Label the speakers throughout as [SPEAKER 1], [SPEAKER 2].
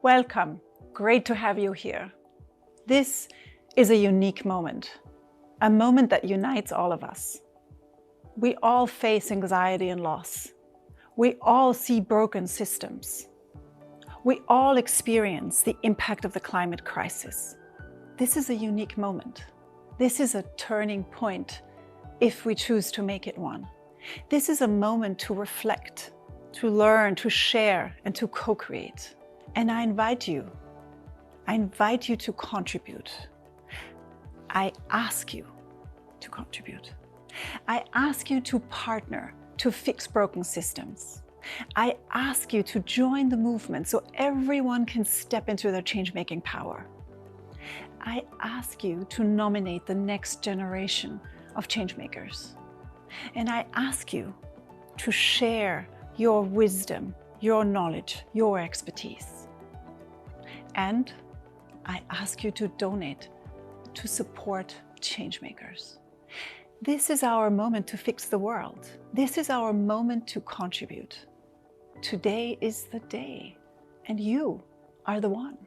[SPEAKER 1] Welcome. Great to have you here. This is a unique moment, a moment that unites all of us. We all face anxiety and loss. We all see broken systems. We all experience the impact of the climate crisis. This is a unique moment. This is a turning point if we choose to make it one. This is a moment to reflect, to learn, to share, and to co-create. And I invite you to contribute. I ask you to contribute. I ask you to partner to fix broken systems. I ask you to join the movement so everyone can step into their change-making power. I ask you to nominate the next generation of changemakers. And I ask you to share your wisdom, your knowledge, your expertise. And I ask you to donate to support changemakers. This is our moment to fix the world. This is our moment to contribute. Today is the day, and you are the one.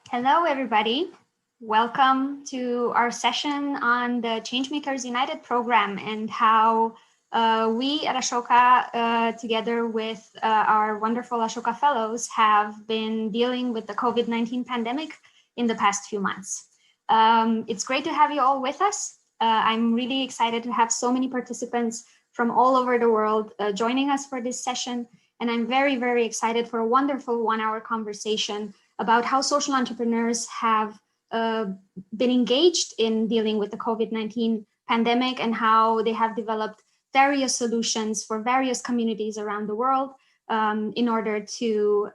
[SPEAKER 2] Hello, everybody. Welcome to our session on the Changemakers United program and how we at Ashoka, together with our wonderful Ashoka Fellows, have been dealing with the COVID-19 pandemic in the past few months. It's great to have you all with us. I'm really excited to have so many participants from all over the world joining us for this session. And I'm very, very excited for a wonderful one-hour conversation about how social entrepreneurs have been engaged in dealing with the COVID-19 pandemic and how they have developed various solutions for various communities around the world in order to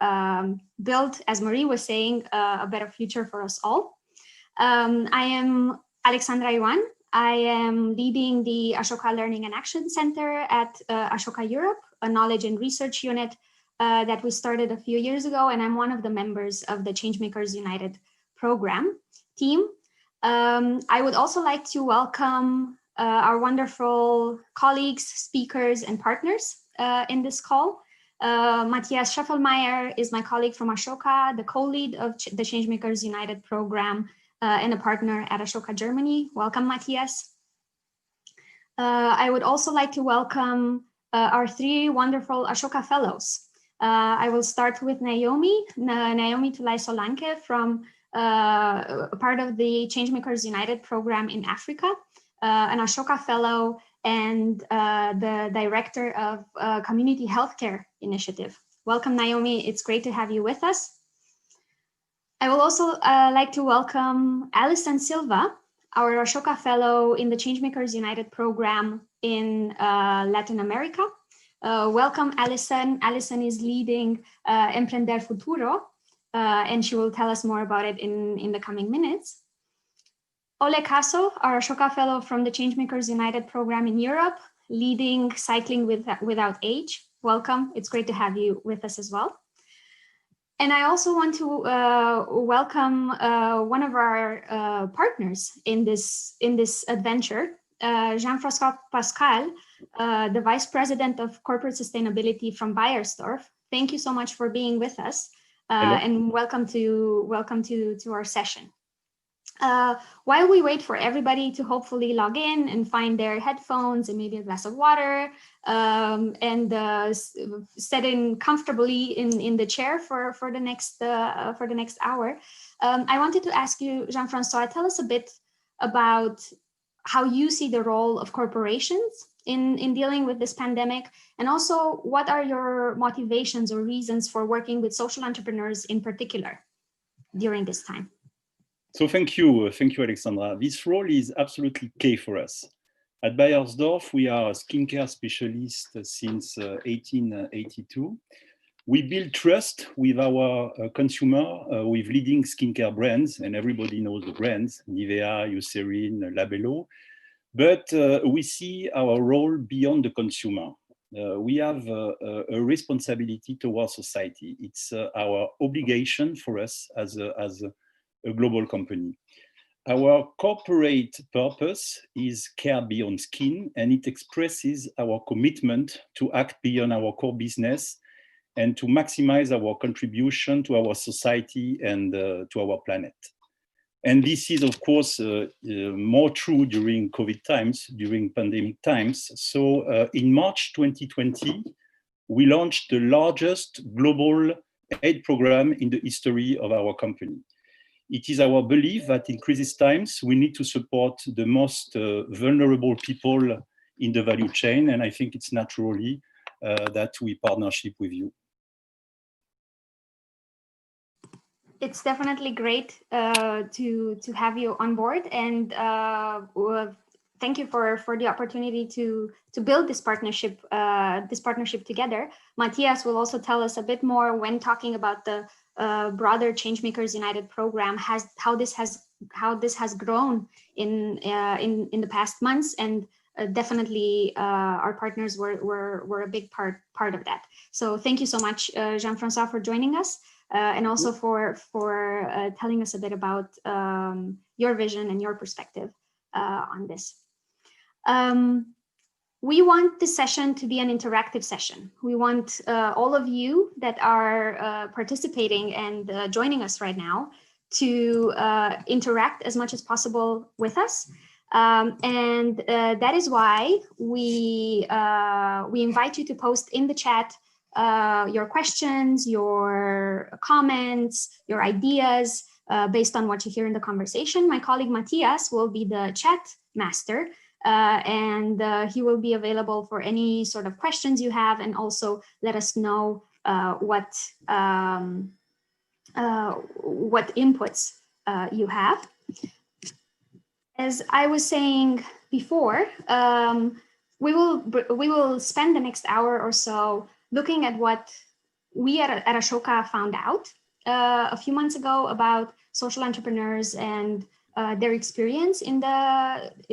[SPEAKER 2] build, as Marie was saying, a better future for us all. I am Alexandra Iwan. I am leading the Ashoka Learning and Action Center at Ashoka Europe, a knowledge and research unit that we started a few years ago, and I'm one of the members of the Changemakers United program team. I would also like to welcome our wonderful colleagues, speakers, and partners in this call. Matthias Scheffelmeier is my colleague from Ashoka, the co-lead of the Changemakers United program and a partner at Ashoka Germany. Welcome, Matthias. I would also like to welcome our three wonderful Ashoka Fellows. I will start with Naomi Tulay Solanke from part of the Changemakers United program in Africa, an Ashoka Fellow and the Director of Community Healthcare Initiative. Welcome, Naomi. It's great to have you with us. I will also like to welcome Alison Silva, our Ashoka Fellow in the Changemakers United program in Latin America. Welcome, Alison. Alison is leading Emprender Futuro, and she will tell us more about it in the coming minutes. Ole Caso, our Ashoka Fellow from the Changemakers United program in Europe, leading Cycling Without Age. Welcome. It's great to have you with us as well. And I also want to welcome one of our partners in this adventure, Jean-François Pascal, the Vice President of Corporate Sustainability from Beiersdorf. Thank you so much for being with us, and welcome to our session. While we wait for everybody to hopefully log in and find their headphones and maybe a glass of water and set in comfortably in the chair for the next hour, I wanted to ask you, Jean-François, tell us a bit about how you see the role of corporations in dealing with this pandemic, and also what are your motivations or reasons for working with social entrepreneurs in particular during this time?
[SPEAKER 3] So thank you, Alexandra. This role is absolutely key for us. At Beiersdorf, we are a skincare specialist since 1882. We build trust with our consumer with leading skincare brands, and everybody knows the brands, Nivea, Eucerin, Labello. But we see our role beyond the consumer. We have a responsibility towards society. It's our obligation for us as a global company. Our corporate purpose is care beyond skin, and it expresses our commitment to act beyond our core business and to maximize our contribution to our society and to our planet. And this is, of course, more true during COVID times, during pandemic times. So in March 2020, we launched the largest global aid program in the history of our company. It is our belief that in crisis times, we need to support the most vulnerable people in the value chain. And I think it's naturally that we partnership with you.
[SPEAKER 2] It's definitely great to have you on board, and thank you for the opportunity to build this partnership together. Matthias will also tell us a bit more when talking about the broader Changemakers United program, how this has grown in the past months, and definitely our partners were a big part of that. So thank you so much, Jean-Francois, for joining us. And also for telling us a bit about your vision and your perspective on this. We want this session to be an interactive session. We want all of you that are participating and joining us right now to interact as much as possible with us. And that is why we invite you to post in the chat your questions, your comments, your ideas based on what you hear in the conversation. My colleague Matthias will be the chat master, and he will be available for any sort of questions you have, and also let us know what inputs you have. As I was saying before, we will spend the next hour or so looking at what we at Ashoka found out a few months ago about social entrepreneurs and their experience in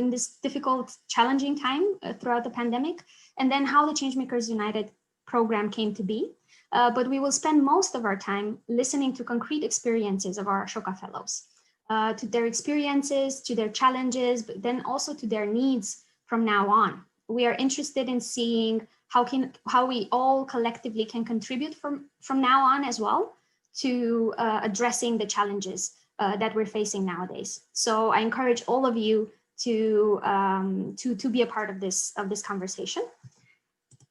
[SPEAKER 2] this difficult, challenging time throughout the pandemic, and then how the Changemakers United program came to be. But we will spend most of our time listening to concrete experiences of our Ashoka fellows, to their experiences, to their challenges, but then also to their needs from now on. We are interested in seeing how we all collectively can contribute from now on as well to addressing the challenges that we're facing nowadays. So I encourage all of you to be a part of this conversation.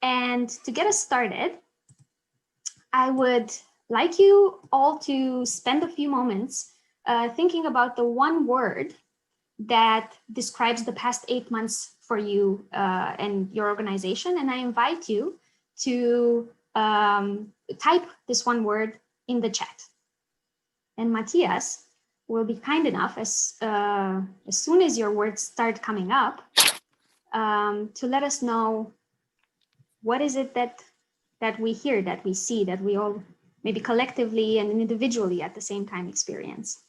[SPEAKER 2] And to get us started, I would like you all to spend a few moments thinking about the one word that describes the past 8 months for you and your organization. And I invite you to type this one word in the chat. And Matthias will be kind enough, as soon as your words start coming up, to let us know what is it that we hear, that we see, that we all maybe collectively and individually at the same time experience.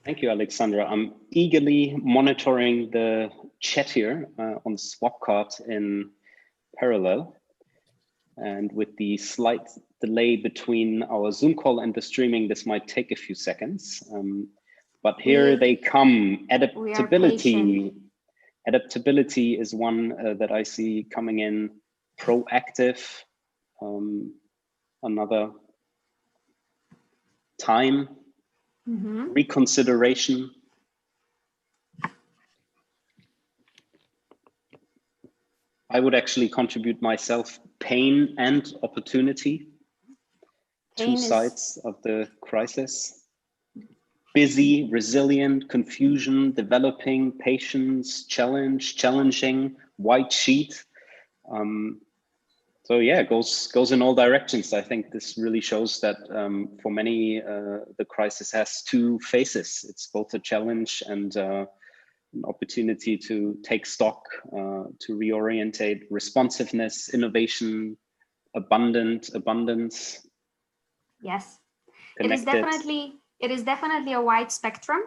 [SPEAKER 4] Thank you, Alexandra. I'm eagerly monitoring the chat here on Swapcard in parallel. And with the slight delay between our Zoom call and the streaming, this might take a few seconds. But here they come. Adaptability. Adaptability is one that I see coming in. Proactive. Another time. Reconsideration. I would actually contribute myself, pain and opportunity. Two sides of the crisis. Busy, resilient, confusion, developing, patience, challenging, white sheet. So yeah, it goes in all directions. I think this really shows that for many, the crisis has two faces. It's both a challenge and an opportunity to take stock, to reorientate, responsiveness, innovation, abundance.
[SPEAKER 2] Yes,
[SPEAKER 4] connected.
[SPEAKER 2] It is definitely a wide spectrum.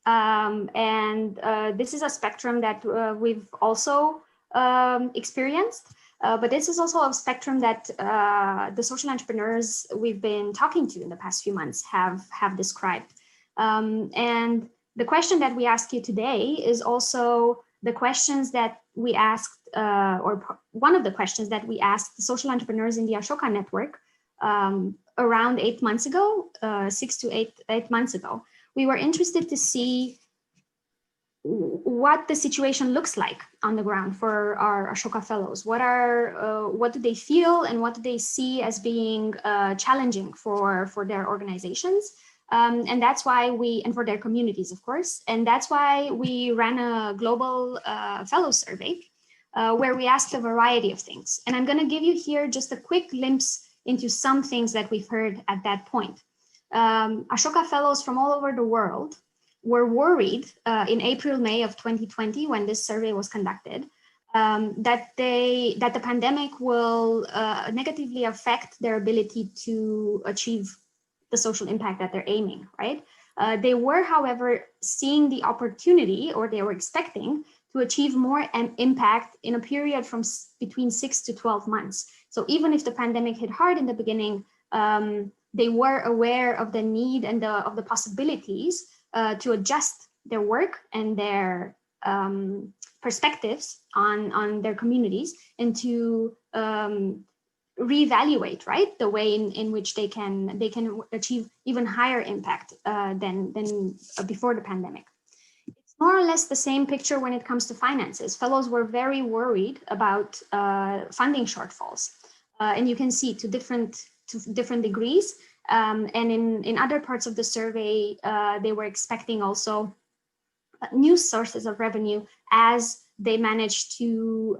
[SPEAKER 2] And this is a spectrum that we've also experienced. But this is also a spectrum that the social entrepreneurs we've been talking to in the past few months have described. And the question that we ask you today is also the questions that we asked, or one of the questions that we asked the social entrepreneurs in the Ashoka network around 8 months ago, 6 to 8 months ago. We were interested to see what the situation looks like on the ground for our Ashoka fellows. What do they feel and what do they see as being challenging for their organizations? And that's why and for their communities, of course. And that's why we ran a global fellow survey where we asked a variety of things. And I'm going to give you here just a quick glimpse into some things that we've heard at that point. Ashoka fellows from all over the world were worried in April, May of 2020, when this survey was conducted, that the pandemic will negatively affect their ability to achieve the social impact that they're aiming, right? They were, however, seeing the opportunity, or they were expecting to achieve more impact in a period from between 6 to 12 months. So even if the pandemic hit hard in the beginning, they were aware of the need and of the possibilities to adjust their work and their perspectives on their communities, and to reevaluate, right, the way in which they can achieve even higher impact than before the pandemic. It's more or less the same picture when it comes to finances. Fellows were very worried about funding shortfalls, and you can see to different degrees. And in other parts of the survey, they were expecting also new sources of revenue as they managed to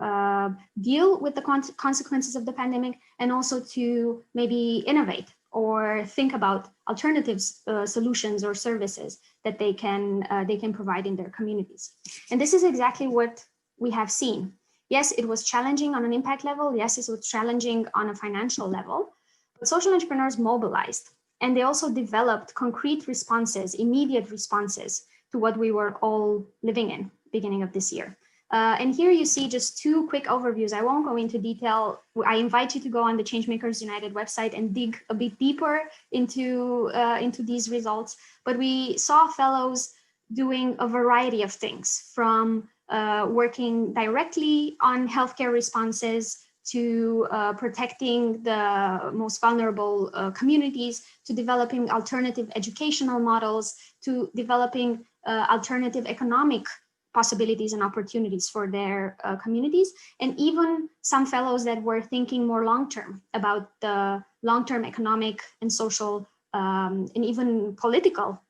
[SPEAKER 2] deal with the consequences of the pandemic, and also to maybe innovate or think about alternatives, solutions or services that they can provide in their communities. And this is exactly what we have seen. Yes, it was challenging on an impact level. Yes, it was challenging on a financial level. But social entrepreneurs mobilized, and they also developed concrete responses, immediate responses to what we were all living in beginning of this year. And here you see just two quick overviews. I won't go into detail. I invite you to go on the Changemakers United website and dig a bit deeper into these results. But we saw fellows doing a variety of things, from working directly on healthcare responses, to protecting the most vulnerable communities, to developing alternative educational models, to developing alternative economic possibilities and opportunities for their communities, and even some fellows that were thinking more long-term about the long-term economic and social and even political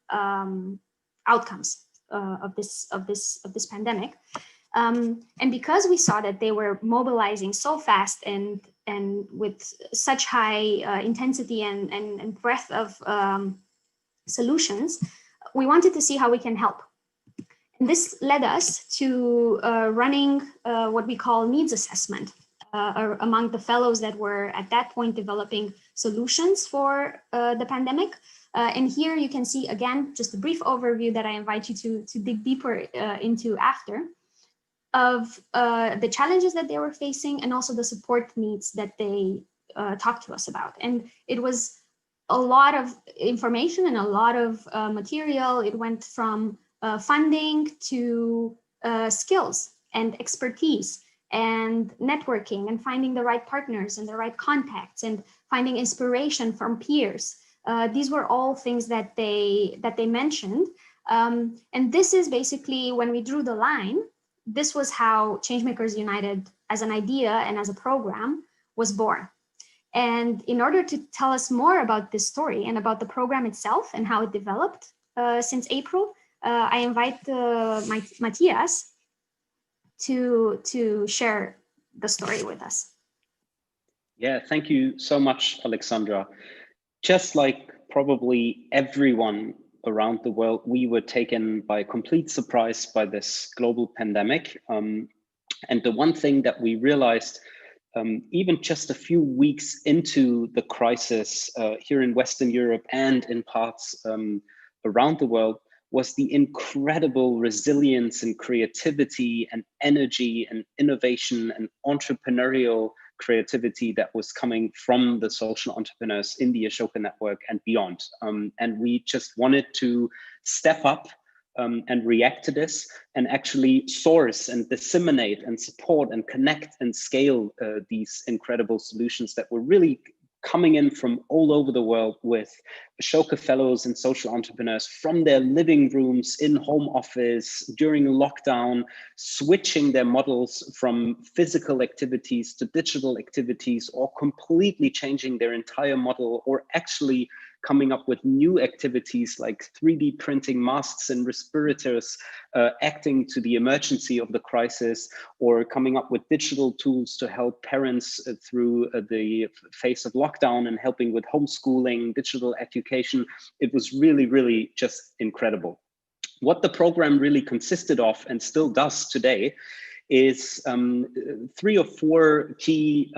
[SPEAKER 2] outcomes of this pandemic. And because we saw that they were mobilizing so fast and with such high intensity and breadth of solutions, we wanted to see how we can help. And this led us to running what we call needs assessment among the fellows that were at that point developing solutions for the pandemic. And here you can see, again, just a brief overview that I invite you to dig deeper into after, of the challenges that they were facing, and also the support needs that they talked to us about. And it was a lot of information and a lot of material. It went from funding to skills and expertise and networking and finding the right partners and the right contacts and finding inspiration from peers. These were all things that they mentioned. And this is basically, when we drew the line, this was how Changemakers United as an idea and as a program was born. And in order to tell us more about this story and about the program itself and how it developed since April, I invite Matthias to share the story with us.
[SPEAKER 4] Yeah, thank you so much, Alexandra. Just like probably everyone around the world, we were taken by complete surprise by this global pandemic. And the one thing that we realized, even just a few weeks into the crisis here in Western Europe and in parts around the world, was the incredible resilience and creativity and energy and innovation and entrepreneurial creativity that was coming from the social entrepreneurs in the Ashoka network and beyond. And we just wanted to step up and react to this and actually source and disseminate and support and connect and scale these incredible solutions that were really coming in from all over the world with Ashoka fellows and social entrepreneurs from their living rooms, in home office, during lockdown, switching their models from physical activities to digital activities, or completely changing their entire model, or actually coming up with new activities like 3D printing masks and respirators, acting to the emergency of the crisis, or coming up with digital tools to help parents through the phase of lockdown and helping with homeschooling, digital education. It was really, really just incredible. What the program really consisted of, and still does today, is 3 or 4 key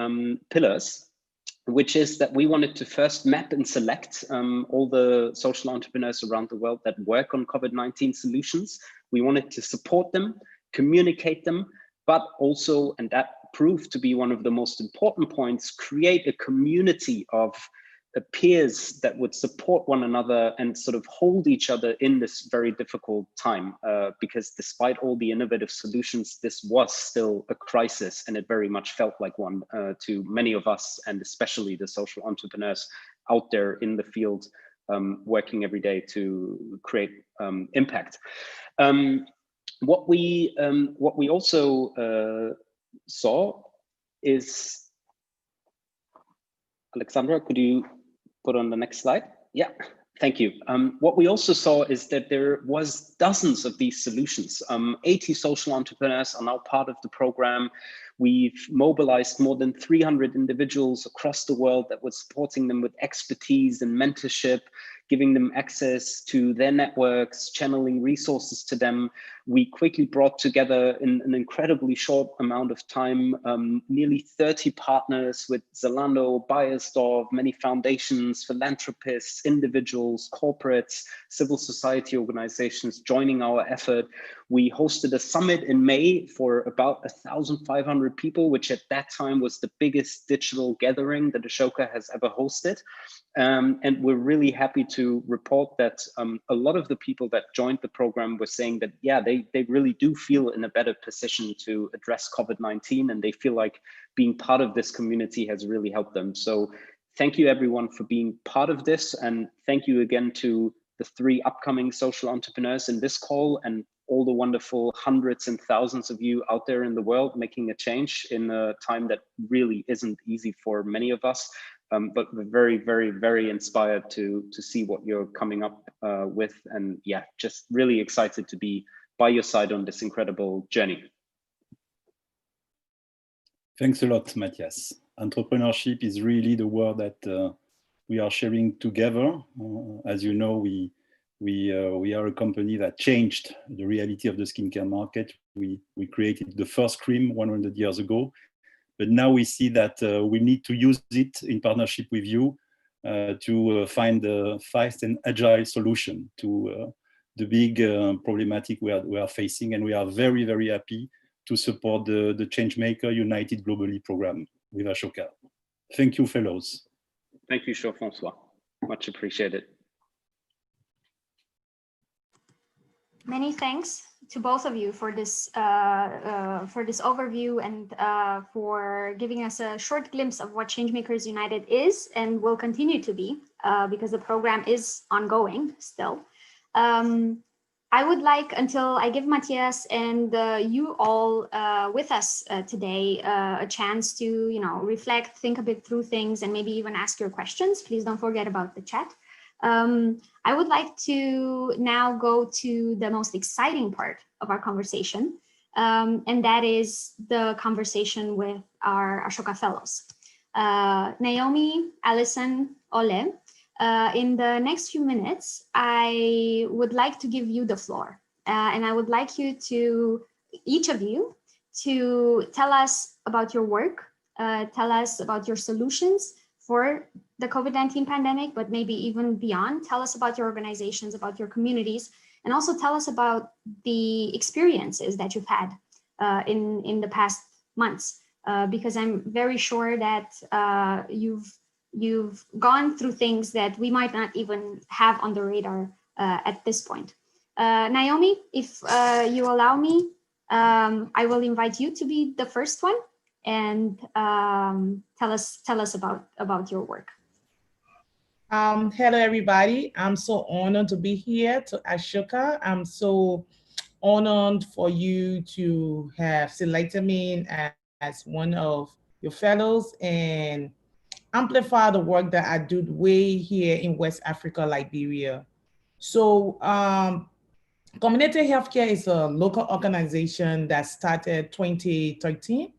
[SPEAKER 4] pillars, which is that we wanted to first map and select all the social entrepreneurs around the world that work on COVID-19 solutions. We wanted to support them, communicate them, but also, and that proved to be one of the most important points, create a community of peers that would support one another and sort of hold each other in this very difficult time, because despite all the innovative solutions, this was still a crisis, and it very much felt like one to many of us, and especially the social entrepreneurs out there in the field, working every day to create impact. What we also saw is, Alexandra, could you put on the next slide? Yeah, thank you. What we also saw is that there was dozens of these solutions. 80 social entrepreneurs are now part of the program. We've mobilized more than 300 individuals across the world that were supporting them with expertise and mentorship, giving them access to their networks, channeling resources to them. We quickly brought together in an incredibly short amount of time, nearly 30 partners with Zalando, Bayersdorf, many foundations, philanthropists, individuals, corporates, civil society organizations joining our effort. We hosted a summit in May for about 1,500 people, which at that time was the biggest digital gathering that Ashoka has ever hosted. And we're really happy to report that a lot of the people that joined the program were saying that, yeah, they really do feel in a better position to address COVID-19, and they feel like being part of this community has really helped them. So thank you everyone for being part of this, and thank you again to the 3 upcoming social entrepreneurs in this call, and all the wonderful hundreds and thousands of you out there in the world making a change in a time that really isn't easy for many of us. But we're very, very, very inspired to see what you're coming up with, and yeah, just really excited to be by your side on this incredible journey.
[SPEAKER 3] Thanks a lot, Matthias. Entrepreneurship is really the word that we are sharing together. As you know, we are a company that changed the reality of the skincare market. We created the first cream 100 years ago. But now we see that we need to use it in partnership with you to find a fast and agile solution to the big problematic we are facing. And we are very, very happy to support the Changemakers United globally program with Ashoka. Thank you, fellows.
[SPEAKER 4] Thank you, Jean-François. Much appreciated.
[SPEAKER 2] Many thanks to both of you for this overview and for giving us a short glimpse of what Changemakers United is and will continue to be, because the program is ongoing still. I would like, until I give Matthias and you all with us today a chance to, reflect, think a bit through things, and maybe even ask your questions. Please don't forget about the chat. I would like to now go to the most exciting part of our conversation, and that is the conversation with our Ashoka Fellows. Naomi, Alison, Ole, in the next few minutes, I would like to give you the floor, and I would like you to, each of you, to tell us about your work, tell us about your solutions for the COVID-19 pandemic, but maybe even beyond. Tell us about your organizations, about your communities, and also tell us about the experiences that you've had in the past months, because I'm very sure that you've gone through things that we might not even have on the radar at this point. Naomi, if you allow me, I will invite you to be the first one and tell us about your work.
[SPEAKER 5] Hello, everybody. I'm so honored to be here to Ashoka. I'm so honored for you to have selected me as one of your fellows and amplify the work that I do way here in West Africa, Liberia. So Community Healthcare is a local organization that started 2013.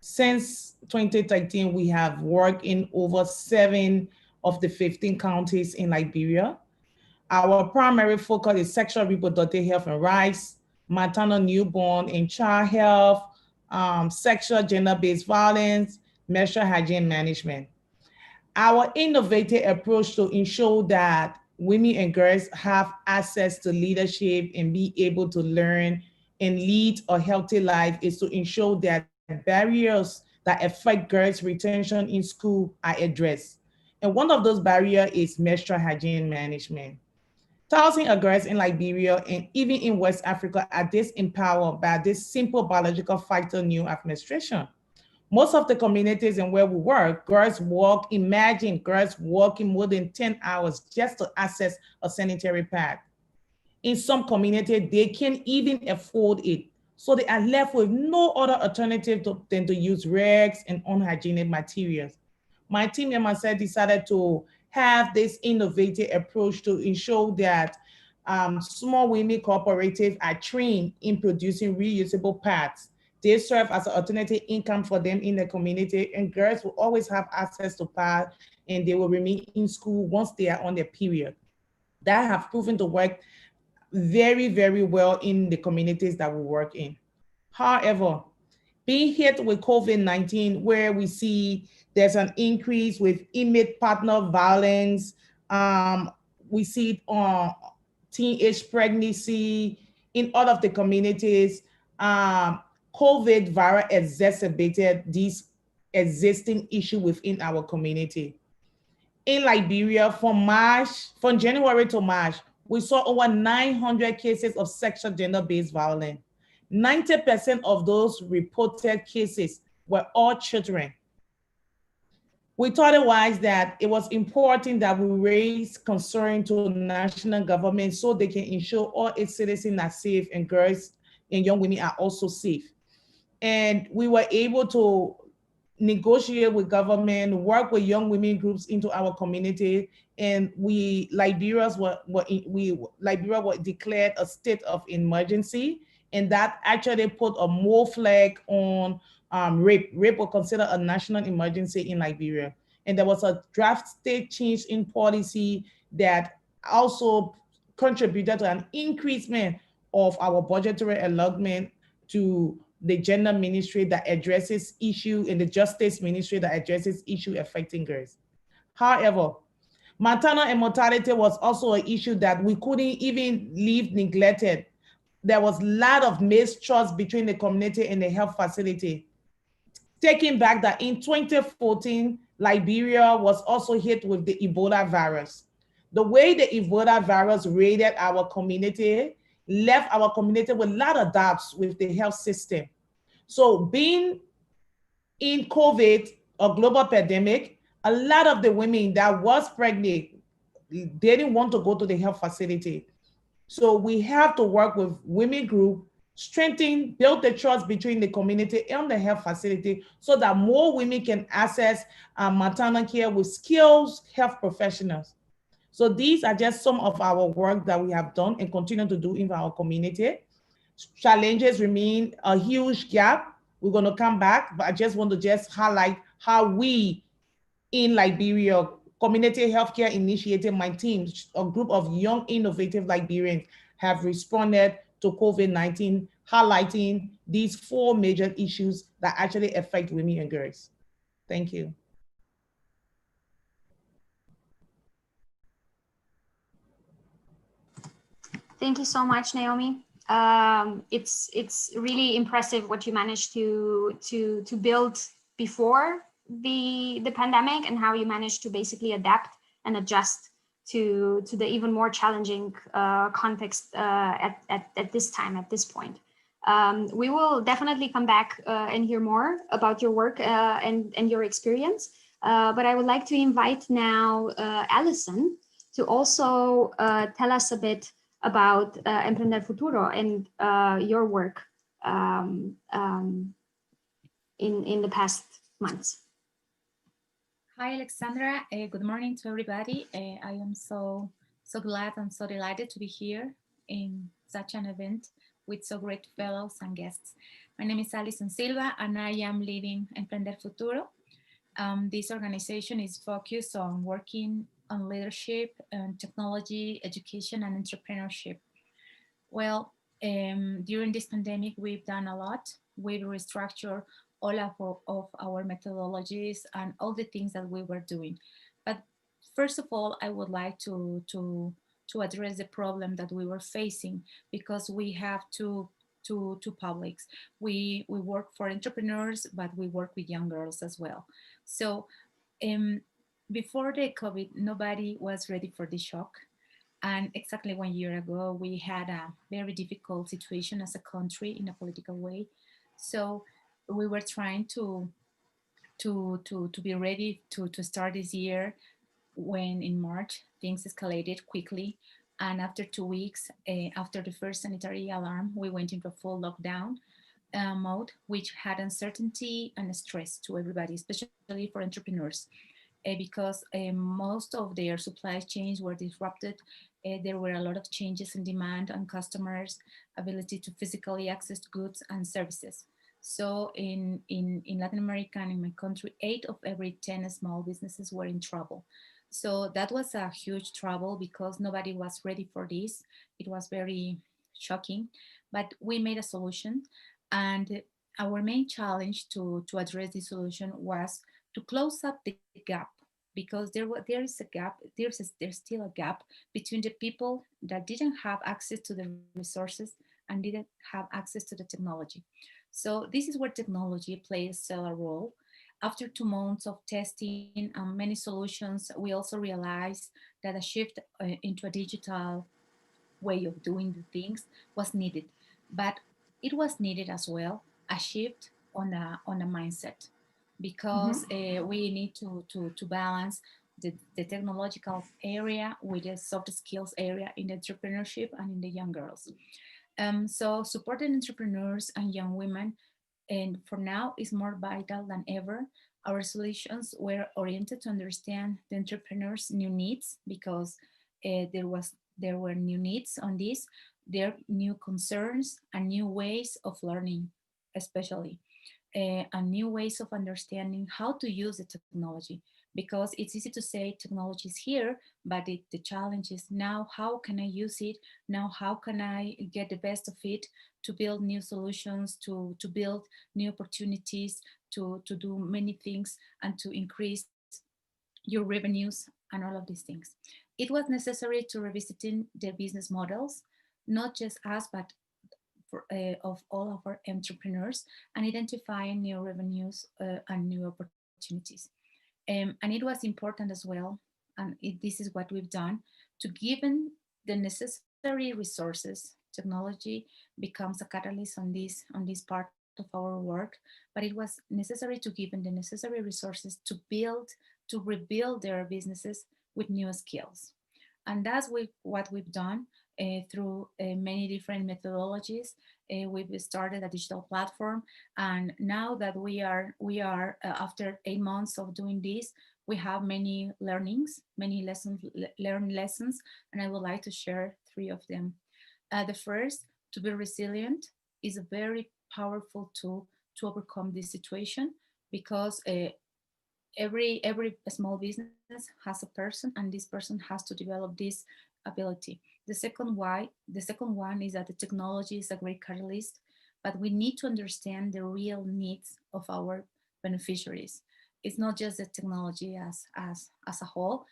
[SPEAKER 5] Since 2013, we have worked in over 7 of the 15 counties in Liberia. Our primary focus is sexual reproductive health and rights, maternal, newborn, and child health, sexual gender-based violence, menstrual hygiene management. Our innovative approach to ensure that women and girls have access to leadership and be able to learn and lead a healthy life is to ensure that barriers that affect girls' retention in school are addressed. And one of those barriers is menstrual hygiene management. Thousands of girls in Liberia and even in West Africa are disempowered by this simple biological factor new administration. Most of the communities and where we work, girls walk, imagine girls walking more than 10 hours just to access a sanitary pad. In some communities, they can't even afford it. So they are left with no other alternative than to use rags and unhygienic materials. My team and myself decided to have this innovative approach to ensure that small women cooperatives are trained in producing reusable pads. They serve as an alternative income for them in the community, and girls will always have access to pads and they will remain in school once they are on their period. That have proven to work very, very well in the communities that we work in. However, being hit with COVID-19, where we see there's an increase with inmate partner violence, we see it on teenage pregnancy in all of the communities. COVID virus exacerbated these existing issue within our community. In Liberia, from January to March, we saw over 900 cases of sexual gender-based violence. 90% of those reported cases were all children. We thought it wise that it was important that we raise concern to national government so they can ensure all its citizens are safe and girls and young women are also safe. And we were able to negotiate with government, work with young women groups into our community, and Liberia was declared a state of emergency, and that actually put a more flag on rape. Rape was considered a national emergency in Liberia, and there was a drastic change in policy that also contributed to an increasement of our budgetary allotment to the gender ministry that addresses issue and the justice ministry that addresses issue affecting girls. However, maternal and mortality was also an issue that we couldn't even leave neglected. There was a lot of mistrust between the community and the health facility. Taking back that in 2014, Liberia was also hit with the Ebola virus. The way the Ebola virus raided our community left our community with a lot of doubts with the health system. So being in COVID, a global pandemic, a lot of the women that was pregnant, they didn't want to go to the health facility. So we have to work with women group, strengthen, build the trust between the community and the health facility so that more women can access maternal care with skilled health professionals. So these are just some of our work that we have done and continue to do in our community. Challenges remain a huge gap. We're going to come back, but I just want to highlight how we in Liberia, Community Healthcare Initiative, my team, a group of young, innovative Liberians have responded to COVID-19, highlighting these 4 major issues that actually affect women and girls. Thank you.
[SPEAKER 2] Thank you so much, Naomi. It's really impressive what you managed to build before the pandemic, and how you managed to basically adapt and adjust to the even more challenging context at this time, at this point. We will definitely come back and hear more about your work and your experience. But I would like to invite now Alison to also tell us a bit about Emprender Futuro and your work in the past months.
[SPEAKER 6] Hi, Alexandra. Good morning to everybody. I am so glad and so delighted to be here in such an event with so great fellows and guests. My name is Alison Silva, and I am leading Emprender Futuro. This organization is focused on working on leadership and technology, education, and entrepreneurship. Well, during this pandemic, we've done a lot. We've restructured all of our methodologies and all the things that we were doing. But first of all, I would like to address the problem that we were facing, because we have two publics. We work for entrepreneurs, but we work with young girls as well. So before the COVID, nobody was ready for the shock. And exactly 1 year ago, we had a very difficult situation as a country in a political way. So we were trying to be ready to start this year, when in March things escalated quickly. And after 2 weeks, after the first sanitary alarm, we went into a full lockdown mode, which had uncertainty and stress to everybody, especially for entrepreneurs. Because most of their supply chains were disrupted. There were a lot of changes in demand on customers' ability to physically access goods and services. So in Latin America and in my country, 8 of every 10 small businesses were in trouble. So that was a huge trouble, because nobody was ready for this. It was very shocking, but we made a solution. And our main challenge to address this solution was to close up the gap, because there is a gap, there's still a gap between the people that didn't have access to the resources and didn't have access to the technology. So this is where technology plays a role. After 2 months of testing many solutions, we also realized that a shift into a digital way of doing the things was needed. But it was needed as well a shift on a mindset, because we need to balance the technological area with the soft skills area in the entrepreneurship and in the young girls. So supporting entrepreneurs and young women, and for now, is more vital than ever. Our solutions were oriented to understand the entrepreneurs' new needs, because there were new needs on this, there are new concerns and new ways of learning, especially, and new ways of understanding how to use the technology. Because it's easy to say technology is here, but the challenge is now, how can I use it? Now, how can I get the best of it to build new solutions, to build new opportunities, to do many things, and to increase your revenues and all of these things. It was necessary to revisiting the business models, not just us, but of all of our entrepreneurs, and identifying new revenues and new opportunities. And it was important as well, and this is what we've done, to given the necessary resources. Technology becomes a catalyst on this part of our work, but it was necessary to give them the necessary resources to rebuild their businesses with new skills. And that's what we've done through many different methodologies. We've started a digital platform, and now that we are after 8 months of doing this, we have many learnings, many learned lessons, and I would like to share 3 of them. The first, to be resilient, is a very powerful tool to overcome this situation, because every small business has a person, and this person has to develop this ability. The second one is that the technology is a great catalyst, but we need to understand the real needs of our beneficiaries. It's not just the technology as a whole,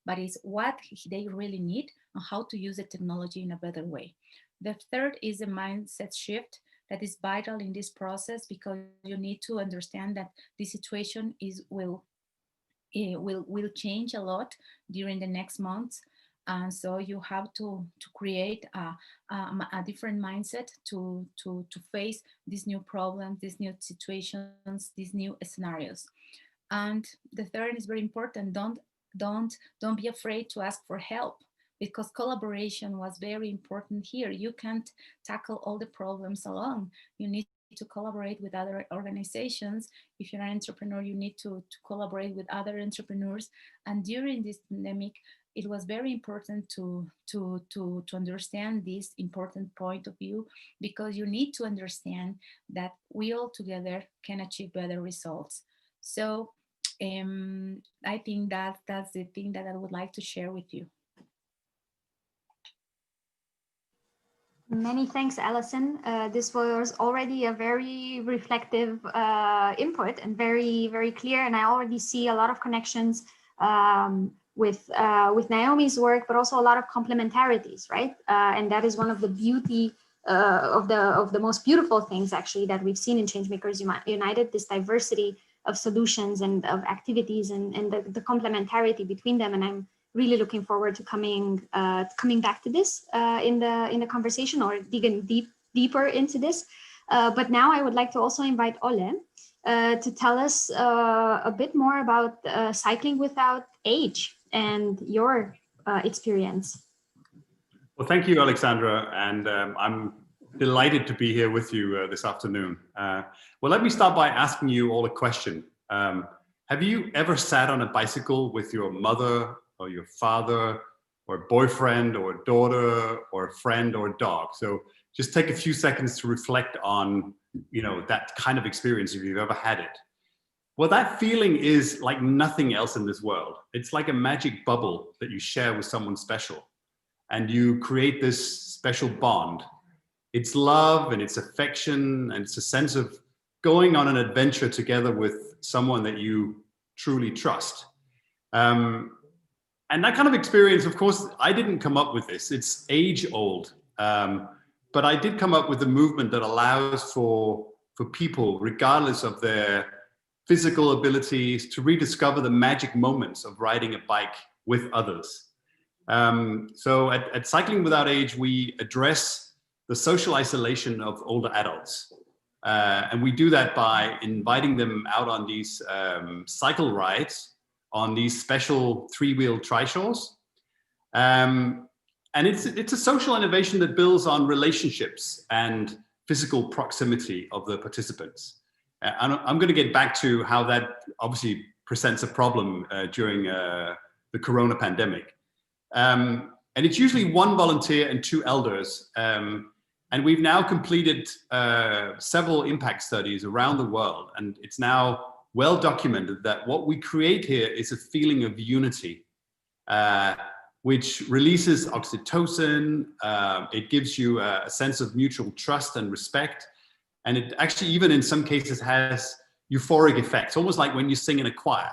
[SPEAKER 6] but it's what they really need on how to use the technology in a better way. The third is a mindset shift that is vital in this process, because you need to understand that the situation will change a lot during the next months. And so you have to create a different mindset to face these new problems, these new situations, these new scenarios. And the third is very important. Don't be afraid to ask for help, because collaboration was very important here. You can't tackle all the problems alone. You need to collaborate with other organizations. If you're an entrepreneur, you need to collaborate with other entrepreneurs. And during this pandemic, it was very important to understand this important point of view, because you need to understand that we all together can achieve better results. So I think that's the thing that I would like to share with you.
[SPEAKER 2] Many thanks, Alison. This was already a very reflective input and very, very clear. And I already see a lot of connections with Naomi's work, but also a lot of complementarities, right? And that is one of the beauty of the most beautiful things, actually, that we've seen in Changemakers United, this diversity of solutions and of activities and the complementarity between them. And I'm really looking forward to coming back to this in the conversation, or digging deeper into this. But now I would like to also invite Ole to tell us a bit more about cycling without age and your experience.
[SPEAKER 7] Well, thank you, Alexandra, and I'm delighted to be here with you this afternoon. Well, let me start by asking you all a question. Have you ever sat on a bicycle with your mother or your father or a boyfriend or a daughter or a friend or a dog? So just take a few seconds to reflect on, that kind of experience if you've ever had it. Well, that feeling is like nothing else in this world. It's like a magic bubble that you share with someone special, and you create this special bond. It's love and it's affection, and it's a sense of going on an adventure together with someone that you truly trust. And that kind of experience, of course, I didn't come up with this. It's age old. But I did come up with a movement that allows for people, regardless of their physical abilities, to rediscover the magic moments of riding a bike with others. So at Cycling Without Age, we address the social isolation of older adults. And we do that by inviting them out on these cycle rides, on these special three-wheel trishaws. And it's a social innovation that builds on relationships and physical proximity of the participants. And I'm going to get back to how that obviously presents a problem during the Corona pandemic. And it's usually one volunteer and two elders. And we've now completed several impact studies around the world. And it's now well documented that what we create here is a feeling of unity, which releases oxytocin. It gives you a sense of mutual trust and respect. And it actually, even in some cases, has euphoric effects, almost like when you sing in a choir.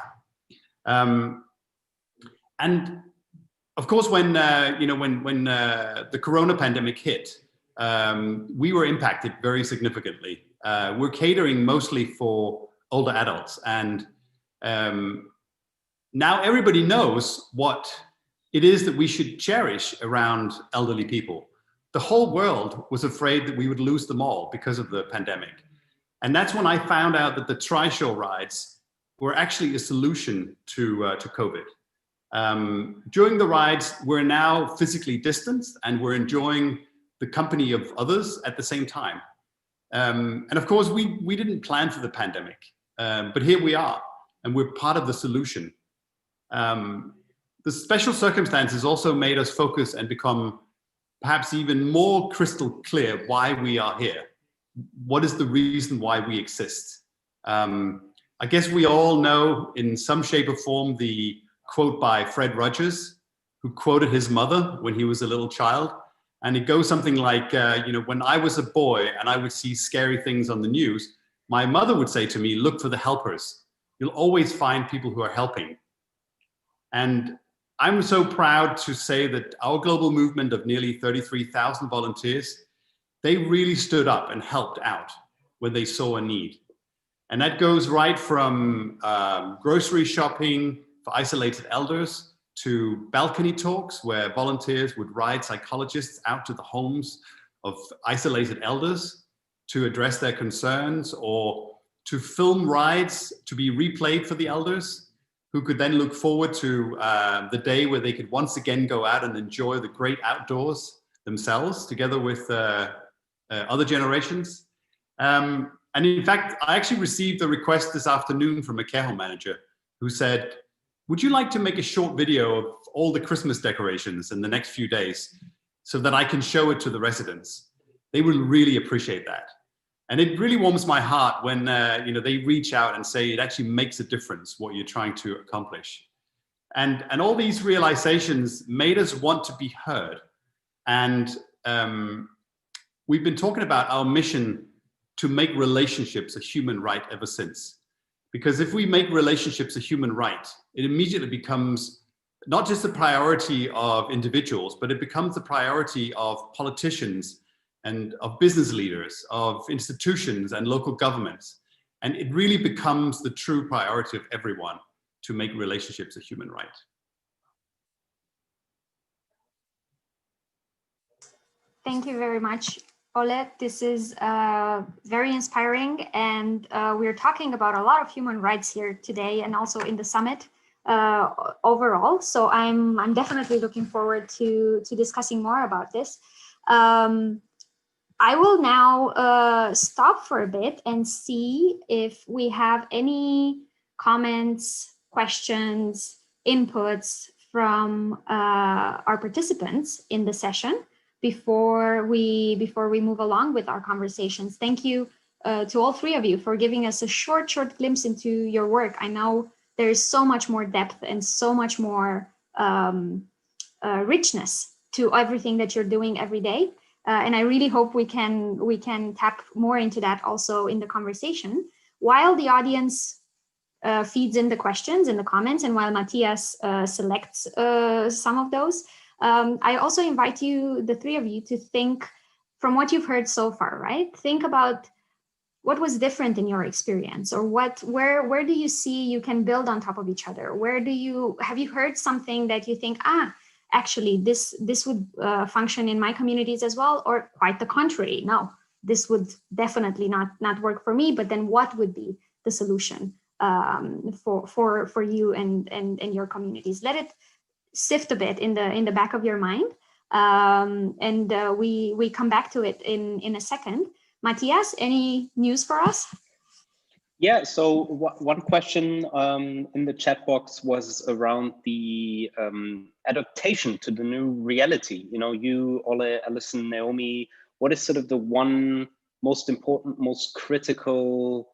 [SPEAKER 7] And of course, when the Corona pandemic hit, we were impacted very significantly. We're catering mostly for older adults, and now everybody knows what it is that we should cherish around elderly people. The whole world was afraid that we would lose them all because of the pandemic. And that's when I found out that the trishaw rides were actually a solution to COVID. During the rides, we're now physically distanced and we're enjoying the company of others at the same time. And of course, we didn't plan for the pandemic, but here we are, and we're part of the solution. The special circumstances also made us focus and become perhaps even more crystal clear why we are here. What is the reason why we exist? I guess we all know in some shape or form the quote by Fred Rogers, who quoted his mother when he was a little child. And it goes something like, when I was a boy and I would see scary things on the news, my mother would say to me, look for the helpers. You'll always find people who are helping. And I'm so proud to say that our global movement of nearly 33,000 volunteers, they really stood up and helped out when they saw a need. And that goes right from grocery shopping for isolated elders to balcony talks where volunteers would ride psychologists out to the homes of isolated elders to address their concerns, or to film rides to be replayed for the elders who could then look forward to the day where they could once again go out and enjoy the great outdoors themselves together with other generations. And in fact, I actually received a request this afternoon from a care home manager who said, would you like to make a short video of all the Christmas decorations in the next few days so that I can show it to the residents? They will really appreciate that. And it really warms my heart when they reach out and say it actually makes a difference what you're trying to accomplish. And all these realizations made us want to be heard. And we've been talking about our mission to make relationships a human right ever since. Because if we make relationships a human right, it immediately becomes not just the priority of individuals, but it becomes the priority of politicians and of business leaders, of institutions and local governments. And it really becomes the true priority of everyone to make relationships a human right.
[SPEAKER 2] Thank you very much, Ole. This is very inspiring, and we're talking about a lot of human rights here today and also in the summit overall. So I'm definitely looking forward to discussing more about this. I will now stop for a bit and see if we have any comments, questions, inputs from our participants in the session before we move along with our conversations. Thank you to all three of you for giving us a short glimpse into your work. I know there is so much more depth and so much more richness to everything that you're doing every day. And I really hope we can tap more into that also in the conversation, while the audience feeds in the questions in the comments, and while Matthias selects some of those. I also invite you, the three of you, to think from what you've heard so far, right? Think about what was different in your experience, or where do you see you can build on top of each other? Have you heard something that you think, actually, this would function in my communities as well, or quite the contrary? No, this would definitely not work for me. But then, what would be the solution for you and your communities? Let it sift a bit in the back of your mind, and we come back to it in a second. Matthias, any news for us?
[SPEAKER 4] Yeah, so one question in the chat box was around the adaptation to the new reality. You know, you, Ole, Alison, Naomi, what is sort of the one most important, most critical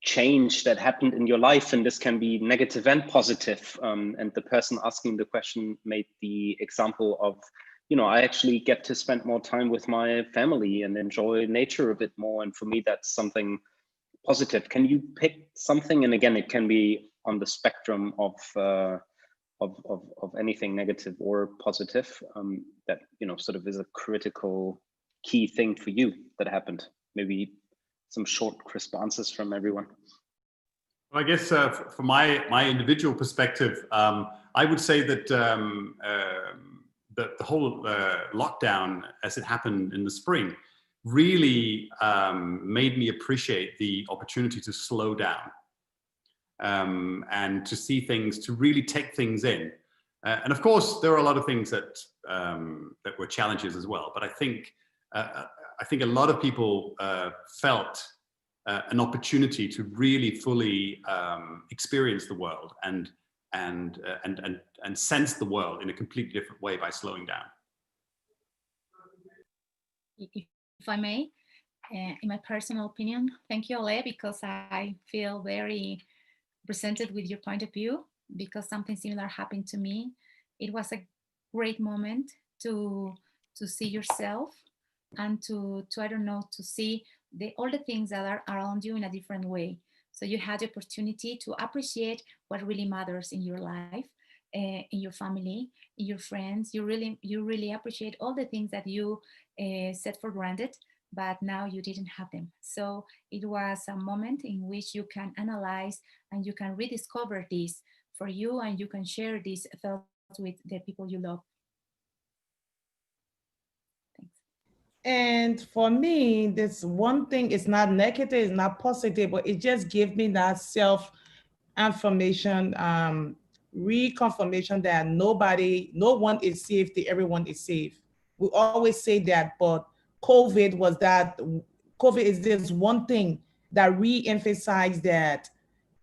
[SPEAKER 4] change that happened in your life? And this can be negative and positive. And the person asking the question made the example of, you know, I actually get to spend more time with my family and enjoy nature a bit more. And for me, that's something positive. Can you pick something? And again, it can be on the spectrum of anything negative or positive, that, you know, sort of is a critical key thing for you that happened. Maybe some short, crisp answers from everyone.
[SPEAKER 7] Well, I guess from my individual perspective, I would say that the whole lockdown, as it happened in the spring, really made me appreciate the opportunity to slow down and to see things, to really take things in. And of course, there are a lot of things that were challenges as well. But I think a lot of people felt an opportunity to really fully experience the world and sense the world in a completely different way by slowing down.
[SPEAKER 6] If I may, in my personal opinion, thank you, Ole, because I feel very represented with your point of view, because something similar happened to me. It was a great moment to see yourself and to I don't know, to see all the things that are around you in a different way. So you had the opportunity to appreciate what really matters in your life. in your family, in your friends. You really appreciate all the things that you set for granted, but now you didn't have them. So it was a moment in which you can analyze and you can rediscover this for you, and you can share these thoughts with the people you love. Thanks.
[SPEAKER 5] And for me, this one thing is not negative, it's not positive, but it just gives me that self-affirmation, reconfirmation that no one is safe, everyone is safe. We always say that, but COVID is this one thing that re-emphasized that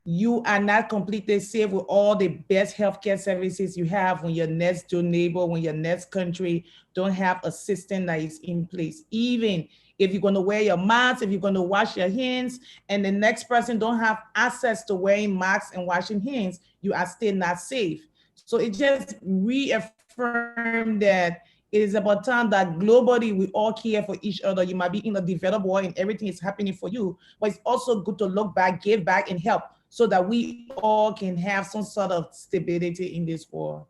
[SPEAKER 5] you are not completely safe with all the best healthcare services you have when your next door neighbor, when your next country don't have a system that is in place. Even if you're going to wear your mask, if you're going to wash your hands, and the next person don't have access to wearing masks and washing hands, you are still not safe. So it just reaffirmed that it is about time that globally we all care for each other. You might be in a developed world and everything is happening for you, but it's also good to look back, give back, and help so that we all can have some sort of stability in this world.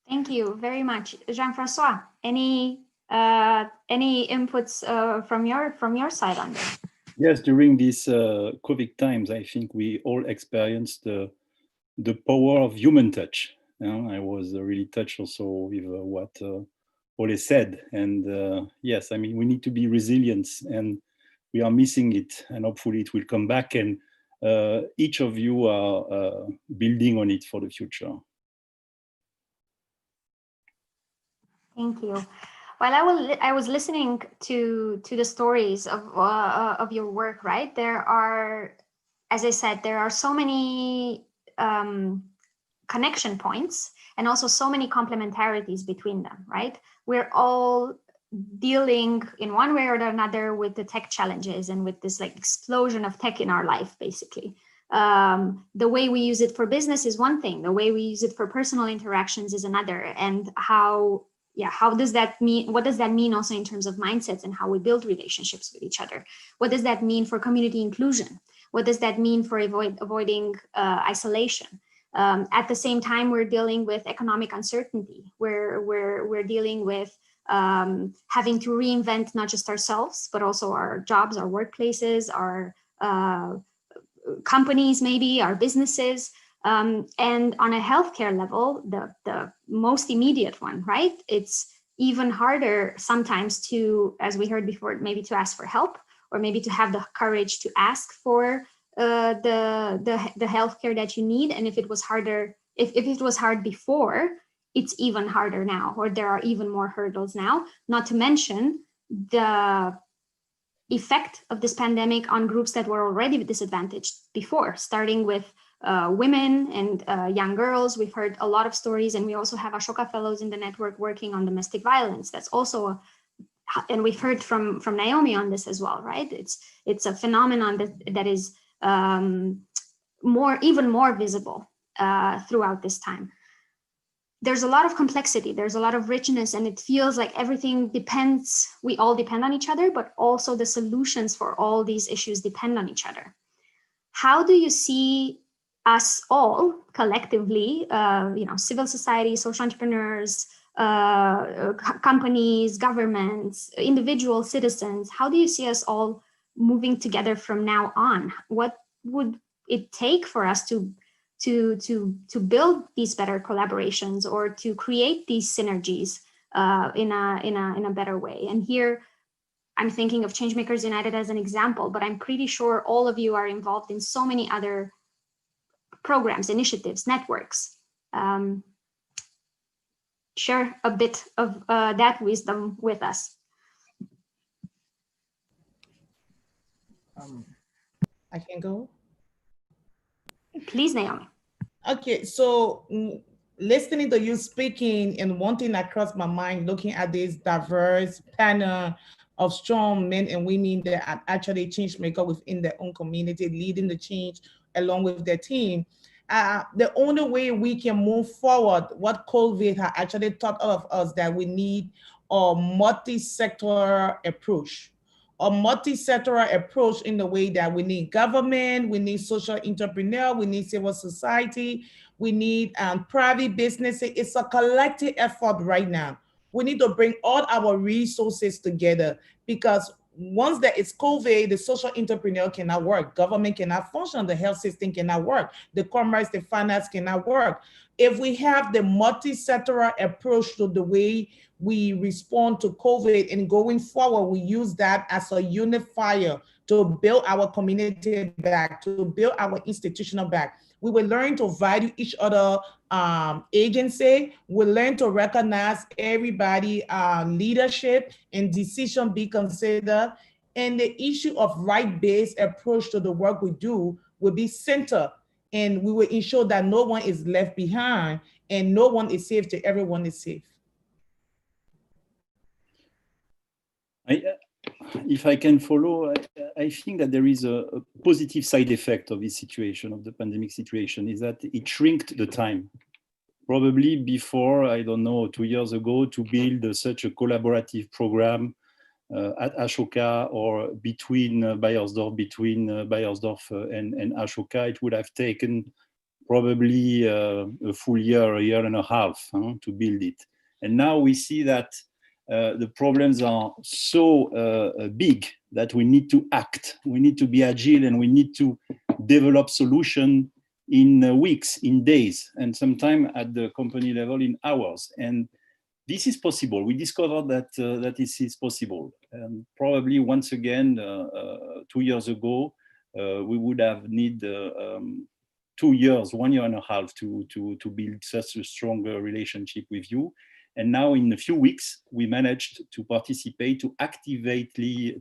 [SPEAKER 2] Thank you very much. Jean-Francois, any inputs from your side on this?
[SPEAKER 3] Yes, during these COVID times, I think we all experienced the power of human touch. I was really touched also with what Ole said. And yes, I mean, we need to be resilient, and we are missing it, and hopefully it will come back, and each of you are building on it for the future.
[SPEAKER 2] Thank you. While I was listening to the stories of your work, right? There are, as I said, there are so many connection points and also so many complementarities between them, right? We're all dealing in one way or another with the tech challenges and with this like explosion of tech in our life, basically. The way we use it for business is one thing, the way we use it for personal interactions is another. And how does that mean? What does that mean also in terms of mindsets and how we build relationships with each other? What does that mean for community inclusion? What does that mean for avoiding isolation? At the same time, we're dealing with economic uncertainty. We're dealing with having to reinvent not just ourselves, but also our jobs, our workplaces, our companies, maybe our businesses. And on a healthcare level, the most immediate one, right? It's even harder sometimes to, as we heard before, maybe to ask for help, or maybe to have the courage to ask for the healthcare that you need. And if it was harder, if it was hard before, it's even harder now, or there are even more hurdles now, not to mention the effect of this pandemic on groups that were already disadvantaged before, starting with women and young girls. We've heard a lot of stories, and we also have Ashoka Fellows in the network working on domestic violence. That's also and we've heard from Naomi on this as well, right? It's a phenomenon that is even more visible throughout this time. There's a lot of complexity, there's a lot of richness, and it feels like everything depends, we all depend on each other, but also the solutions for all these issues depend on each other. How do you see us all collectively, civil society, social entrepreneurs, companies, governments, individual citizens, how do you see us all moving together from now on? What would it take for us to build these better collaborations, or to create these synergies in a better way? And here I'm thinking of Changemakers United as an example, but I'm pretty sure all of you are involved in so many other programs, initiatives, networks. Share a bit of that wisdom with us.
[SPEAKER 5] I can go?
[SPEAKER 2] Please, Naomi.
[SPEAKER 5] Okay, so listening to you speaking, and one thing that crossed my mind looking at this diverse panel of strong men and women that are actually change maker within their own community, leading the change along with their team. The only way we can move forward, what COVID has actually taught all of us, that we need a multi-sector approach, a multi-sectoral approach in the way that we need government, we need social entrepreneur, we need civil society, we need private businesses. It's a collective effort right now. We need to bring all our resources together, because once there is COVID, the social entrepreneur cannot work, government cannot function, the health system cannot work, the commerce, the finance cannot work. If we have the multi-sectoral approach to the way we respond to COVID, and going forward, we use that as a unifier to build our community back, to build our institutional back. We will learn to value each other agency. We learn to recognize everybody leadership and decision be considered. And the issue of right-based approach to the work we do will be centered. And we will ensure that no one is left behind and no one is safe till everyone is safe.
[SPEAKER 3] If I can follow, I think that there is a positive side effect of this situation, of the pandemic situation, is that it shrinked the time. Probably before, I don't know, 2 years ago, to build such a collaborative program at Ashoka or between Bayersdorf and Ashoka, it would have taken probably a full year, a year and a half to build it. And now we see that the problems are so big that we need to act. We need to be agile, and we need to develop solutions in weeks, in days, and sometimes at the company level in hours. And this is possible. We discovered that this is possible. And probably once again, 2 years ago, we would have need 2 years, 1 year and a half to build such a stronger relationship with you. And now in a few weeks, we managed to participate, to actively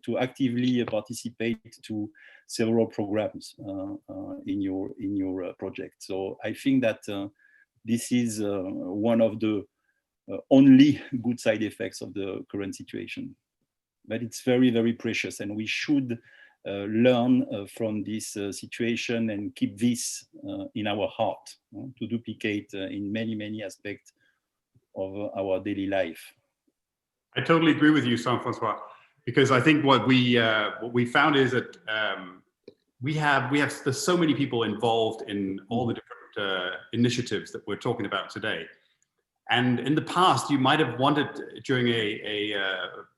[SPEAKER 3] participate to several programs in your project. So I think that this is one of the only good side effects of the current situation. But it's very, very precious, and we should learn from this situation and keep this in our heart to duplicate in many, many aspects of our daily life.
[SPEAKER 7] I totally agree with you, Jean-Francois, because I think what we found is that there's so many people involved in all the different initiatives that we're talking about today. And in the past, you might have wanted, during a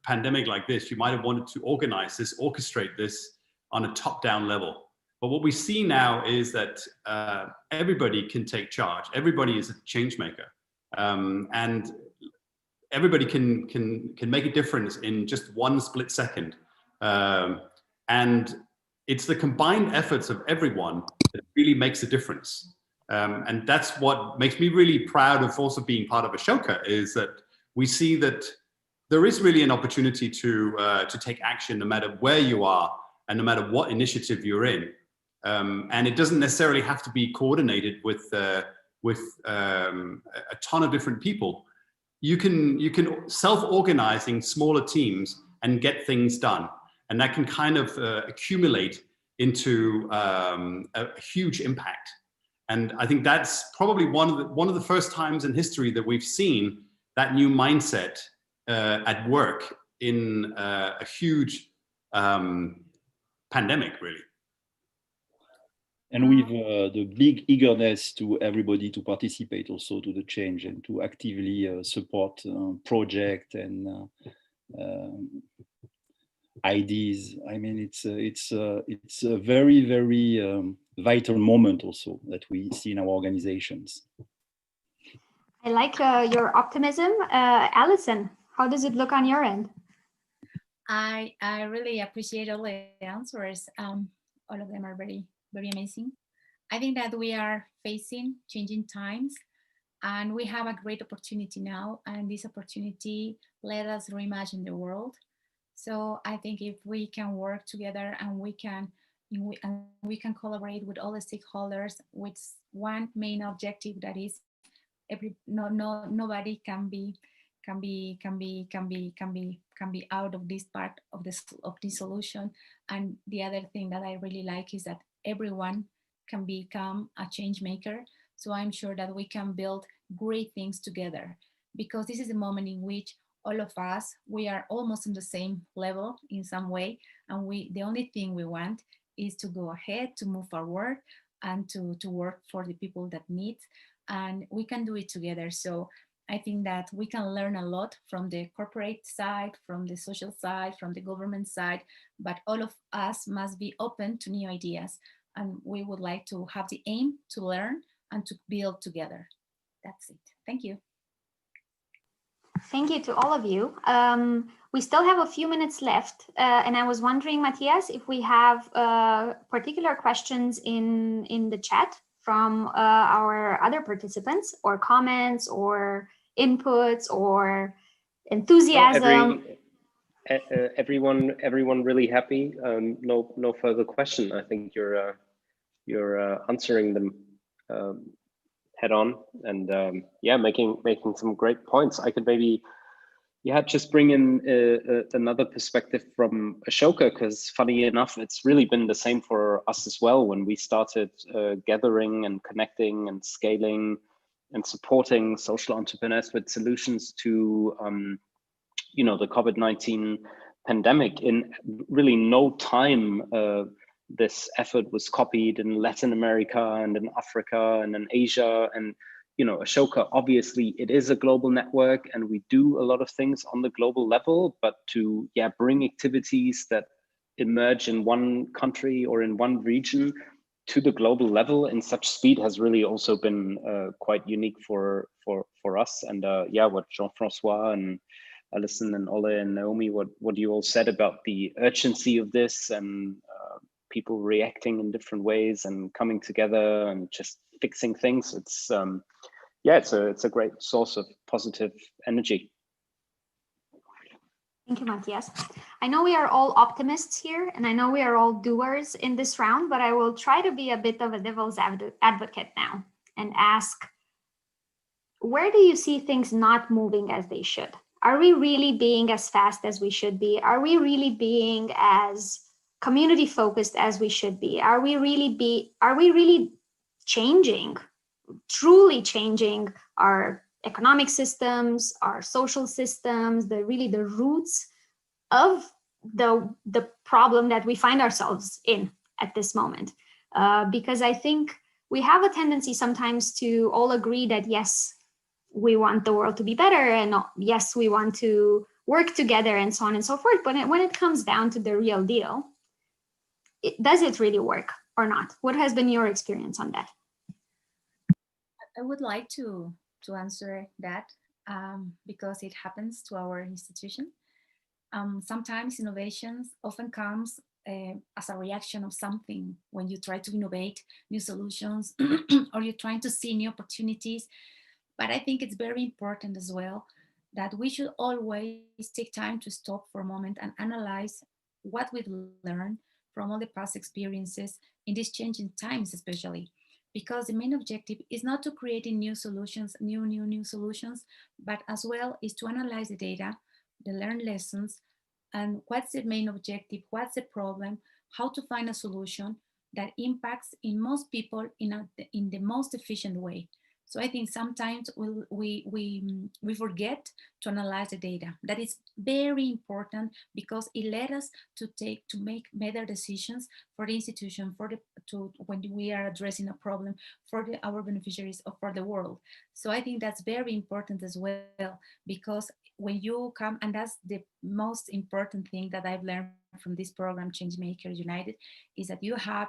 [SPEAKER 7] pandemic like this, you might have wanted to organize this, orchestrate this on a top-down level. But what we see now is that everybody can take charge. Everybody is a change maker. And everybody can make a difference in just one split second. And it's the combined efforts of everyone that really makes a difference. And that's what makes me really proud of also being part of Ashoka, is that we see that there is really an opportunity to take action no matter where you are and no matter what initiative you're in. And it doesn't necessarily have to be coordinated with a ton of different people. You can self-organizing smaller teams and get things done, and that can kind of accumulate into a huge impact. And I think that's probably one of the first times in history that we've seen that new mindset at work in a huge pandemic, really.
[SPEAKER 3] And with the big eagerness to everybody to participate also to the change and to actively support project and ideas. I mean, it's a very, very vital moment also that we see in our organizations.
[SPEAKER 2] I like your optimism. Alison, how does it look on your end?
[SPEAKER 6] I really appreciate all the answers. All of them are very, very amazing. I think that we are facing changing times, and we have a great opportunity now, and this opportunity let us reimagine the world. So I think if we can work together and we can collaborate with all the stakeholders with one main objective, that is nobody can be out of this part of this solution. And the other thing that I really like is that everyone can become a change maker. So I'm sure that we can build great things together, because this is a moment in which all of us, we are almost on the same level in some way. And the only thing we want is to go ahead, to move forward, and to work for the people that need. And we can do it together. So I think that we can learn a lot from the corporate side, from the social side, from the government side, but all of us must be open to new ideas. And we would like to have the aim to learn and to build together. That's it. Thank you.
[SPEAKER 2] Thank you to all of you. We still have a few minutes left, and I was wondering, Matthias, if we have particular questions in the chat from our other participants, or comments, or inputs, or enthusiasm.
[SPEAKER 4] Everyone really happy. No further question. I think you're answering them head on, and yeah, making some great points. I could maybe just bring in another perspective from Ashoka, because funny enough, it's really been the same for us as well when we started gathering and connecting and scaling and supporting social entrepreneurs with solutions to the COVID-19 pandemic. In really no time, this effort was copied in Latin America and in Africa and in Asia. And Ashoka, obviously it is a global network and we do a lot of things on the global level, but to bring activities that emerge in one country or in one region to the global level in such speed has really also been quite unique for us. And what Jean-Francois and Alison and Ole and Naomi, what you all said about the urgency of this, and people reacting in different ways and coming together and just fixing things. It's it's a great source of positive energy.
[SPEAKER 2] Thank you, Matthias. I know we are all optimists here, and I know we are all doers in this round, but I will try to be a bit of a devil's advocate now and ask, where do you see things not moving as they should? Are we really being as fast as we should be? Are we really being as community focused as we should be? Are we really changing, truly changing our economic systems, our social systems, the roots of the problem that we find ourselves in at this moment? Because I think we have a tendency sometimes to all agree that yes, we want the world to be better, and yes, we want to work together, and so on and so forth. But when it comes down to the real deal, does it really work or not? What has been your experience on that?
[SPEAKER 6] I would like to answer that because it happens to our institution. Sometimes innovations often comes as a reaction of something when you try to innovate new solutions or you're trying to see new opportunities. But I think it's very important as well that we should always take time to stop for a moment and analyze what we've learned from all the past experiences in these changing times, especially. Because the main objective is not to create new solutions, new solutions, but as well is to analyze the data, the learned lessons, and what's the main objective, what's the problem, how to find a solution that impacts in most people in the most efficient way. So I think sometimes we forget to analyze the data. That is very important because it led us to make better decisions for the institution, when we are addressing a problem for our beneficiaries or for the world. So I think that's very important as well, because when you come, and that's the most important thing that I've learned from this program, Changemakers United, is that you have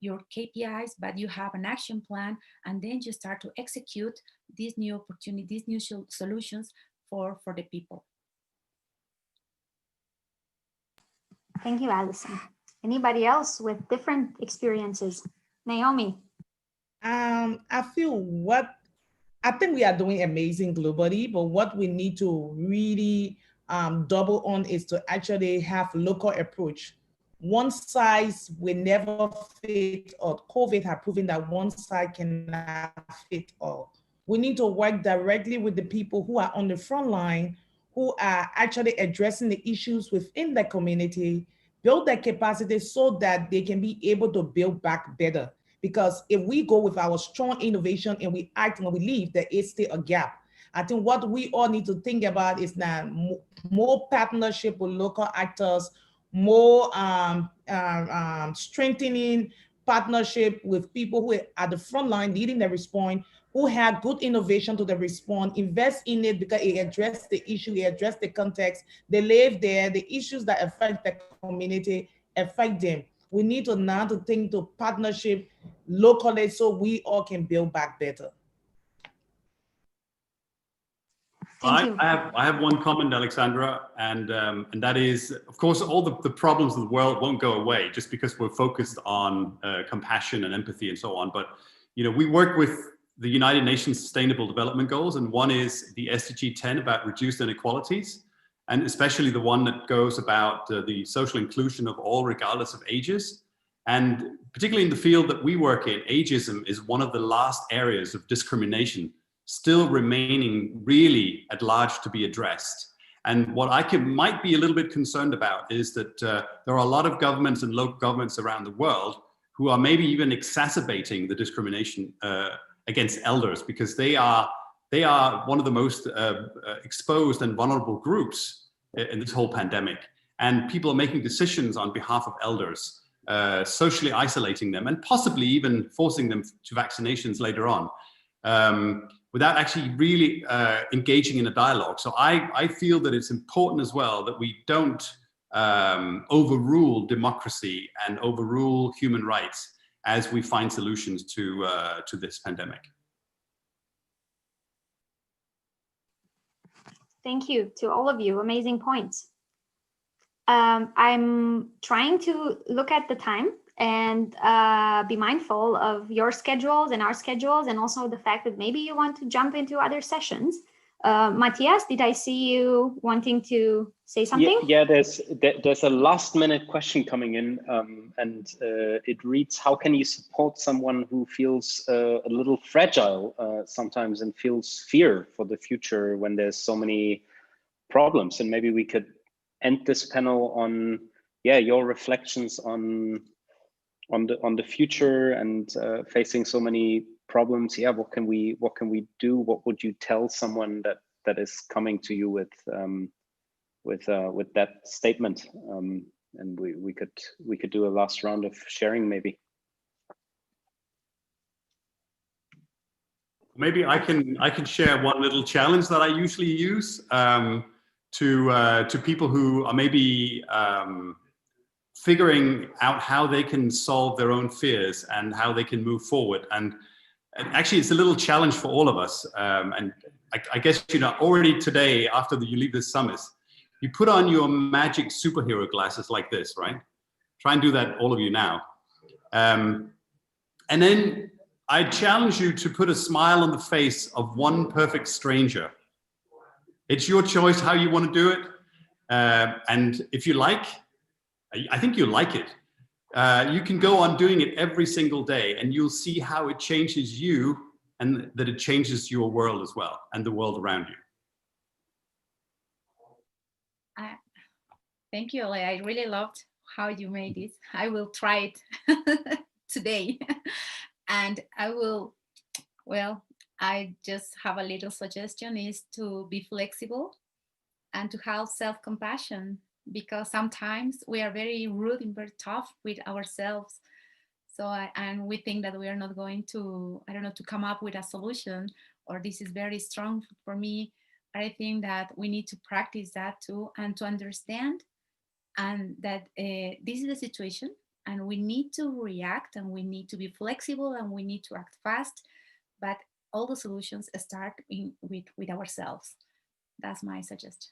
[SPEAKER 6] your KPIs, but you have an action plan, and then you start to execute these new opportunities, these new solutions for the people.
[SPEAKER 2] Thank you, Alison. Anybody else with different experiences? Naomi.
[SPEAKER 5] I think we are doing amazing globally, but what we need to really double on is to actually have local approach. One size will never fit all. COVID has proven that one size cannot fit all. We need to work directly with the people who are on the front line, who are actually addressing the issues within the community, build their capacity so that they can be able to build back better. Because if we go with our strong innovation and we act and we leave, there is still a gap. I think what we all need to think about is that more partnership with local actors, more strengthening partnership with people who are at the front line leading the response, who have good innovation to the response, invest in it because it addresses the issue, it addresses the context, they live there, the issues that affect the community affect them. We need to now to think to partnership locally so we all can build back better.
[SPEAKER 2] Thank you.
[SPEAKER 7] I have one comment, Alexandra, and that is, of course, all the problems of the world won't go away just because we're focused on compassion and empathy and so on. But we work with the United Nations Sustainable Development Goals, and one is the SDG 10 about reduced inequalities, and especially the one that goes about the social inclusion of all, regardless of ages. And particularly in the field that we work in, ageism is one of the last areas of discrimination still remaining really at large to be addressed. And what I might be a little bit concerned about is that there are a lot of governments and local governments around the world who are maybe even exacerbating the discrimination against elders, because they are one of the most exposed and vulnerable groups in this whole pandemic. And people are making decisions on behalf of elders, socially isolating them and possibly even forcing them to vaccinations later on, without actually really engaging in a dialogue. So I feel that it's important as well that we don't overrule democracy and overrule human rights as we find solutions to this pandemic.
[SPEAKER 2] Thank you to all of you. Amazing points. I'm trying to look at the time and be mindful of your schedules and our schedules, and also the fact that maybe you want to jump into other sessions. Matthias, did I see you wanting to say something?
[SPEAKER 4] Yeah, there's a last minute question coming in, and it reads, how can you support someone who feels a little fragile sometimes and feels fear for the future when there's so many problems? And maybe we could end this panel on your reflections on the future and facing so many problems. What can we do? What would you tell someone that is coming to you with that statement? And we could do a last round of sharing, maybe.
[SPEAKER 7] Maybe I can share one little challenge that I usually use to people who are maybe figuring out how they can solve their own fears and how they can move forward. And actually, it's a little challenge for all of us. And I guess, already today, after you leave this summit, you put on your magic superhero glasses like this, right? Try and do that, all of you now. And then I challenge you to put a smile on the face of one perfect stranger. It's your choice how you want to do it. And if you like, I think you'll like it. You can go on doing it every single day, and you'll see how it changes you and that it changes your world as well and the world around you.
[SPEAKER 6] Thank you, Ole. I really loved how you made it. I will try it today. And I just have a little suggestion is to be flexible and to have self-compassion, because sometimes we are very rude and very tough with ourselves. And we think that we are not going to, to come up with a solution, or this is very strong for me. I think that we need to practice that too, and to understand and that this is the situation, and we need to react, and we need to be flexible, and we need to act fast. But all the solutions start with ourselves. That's my suggestion.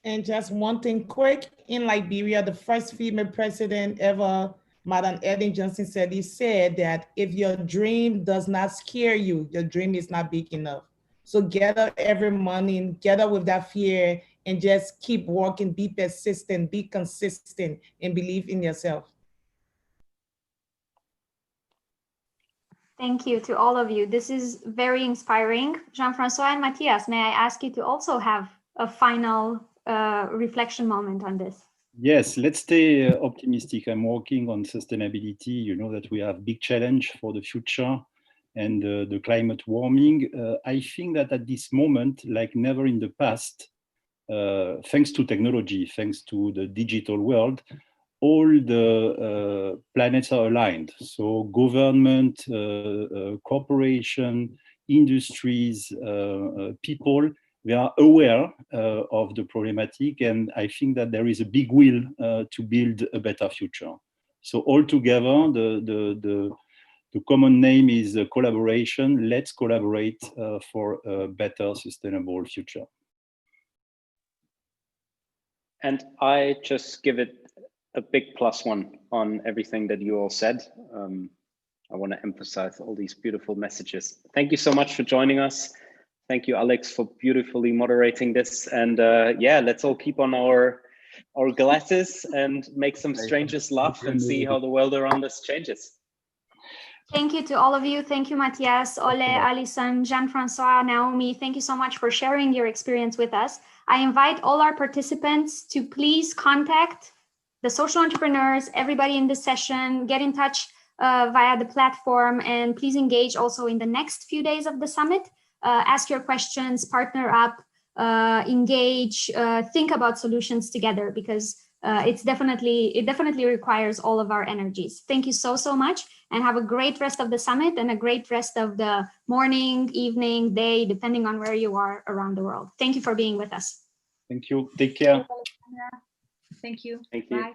[SPEAKER 5] And just one thing quick, in Liberia, the first female president ever, Madam Ellen Johnson said that if your dream does not scare you, your dream is not big enough. So get up every morning, get up with that fear, and just keep working, be persistent, be consistent, and believe in yourself.
[SPEAKER 2] Thank you to all of you. This is very inspiring. Jean-Francois and Matthias, may I ask you to also have a final reflection moment on this?
[SPEAKER 3] Yes, let's stay optimistic. I'm working on sustainability. You know that we have big challenge for the future. and the climate warming, I think that at this moment, like never in the past, thanks to technology, thanks to the digital world, all the planets are aligned. So government, corporation, industries, people, they are aware of the problematic, and I think that there is a big will to build a better future. So all together, the common name is collaboration. Let's collaborate for a better, sustainable future.
[SPEAKER 4] And I just give it a big +1 on everything that you all said. I want to emphasize all these beautiful messages. Thank you so much for joining us. Thank you, Alex, for beautifully moderating this. And yeah, let's all keep on our glasses and make some strangers laugh and see how the world around us changes.
[SPEAKER 2] Thank you to all of you. Thank you, Matthias, Ole, Alison, Jean-Francois, Naomi. Thank you so much for sharing your experience with us. I invite all our participants to please contact the social entrepreneurs, everybody in this session, get in touch via the platform, and please engage also in the next few days of the summit. Ask your questions, partner up, engage, think about solutions together, because it definitely requires all of our energies. Thank you so much, and have a great rest of the summit and a great rest of the morning, evening, day, depending on where you are around the world. Thank you for being with us.
[SPEAKER 3] Thank you. Take care.
[SPEAKER 6] Thank you.
[SPEAKER 4] Thank you.
[SPEAKER 6] Bye.